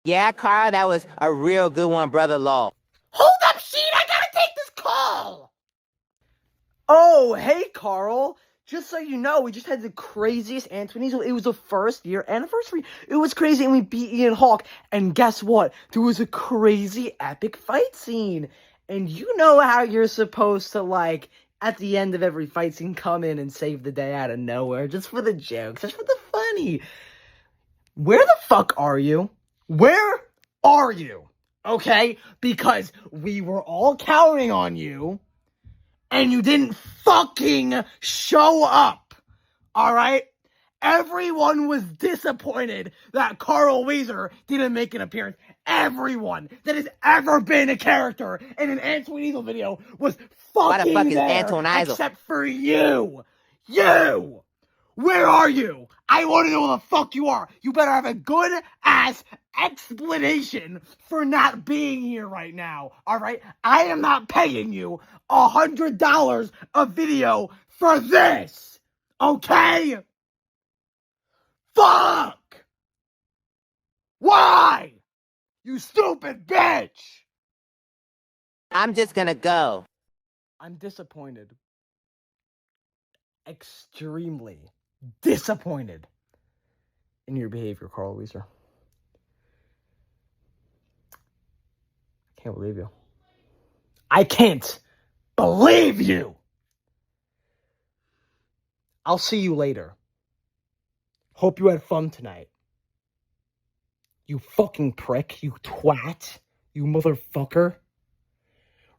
Yeah, Carl, that was a real good one, brother Law. Hold up, Sheen! I gotta take this call! Oh, hey, Carl. Just so you know, we just had the craziest Anthony's. It was the first year anniversary. It was crazy, and we beat Ian Hawk. And guess what? There was a crazy epic fight scene. And you know how you're supposed to, like, at the end of every fight scene, come in and save the day out of nowhere, just for the jokes, just for the funny. Where the fuck are you? Where are you? Okay? Because we were all counting on you, and you didn't fucking show up. Alright? Everyone was disappointed that Carl Wheezer didn't make an appearance. Everyone that has ever been a character in an Antoine Eagle video was Why the fuck fucking is there, Antoine Eisel? except for you. You! Where are you? I want to know where the fuck you are. You better have a good ass explanation for not being here right now. Alright? I am not paying you $100 a video for this. Okay? Fuck! Why? You stupid bitch! I'm just gonna go. I'm disappointed. Extremely disappointed in your behavior, Carl Wheezer. I can't believe you. I can't believe you! I'll see you later. Hope you had fun tonight. You fucking prick. You twat. You motherfucker.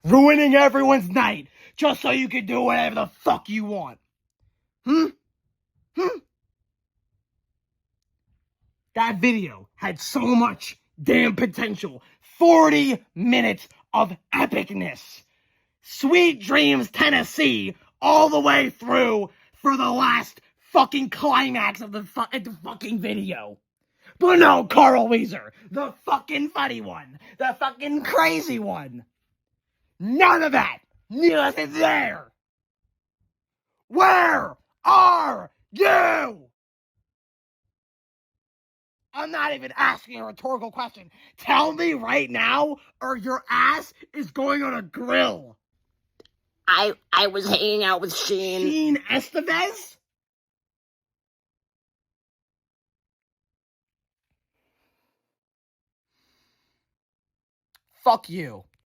Ruining everyone's night just so you can do whatever the fuck you want. That video had so much damn potential. 40 minutes of epicness. Sweet Dreams, Tennessee, all the way through for the last fucking climax of the fucking video. But no, Carl Wheezer, the fucking funny one, the fucking crazy one. None of that. Nothing there. Where are you? I'm not even asking a rhetorical question. Tell me right now, or your ass is going on a grill. I was hanging out with Sheen. Sheen Estevez? Fuck you.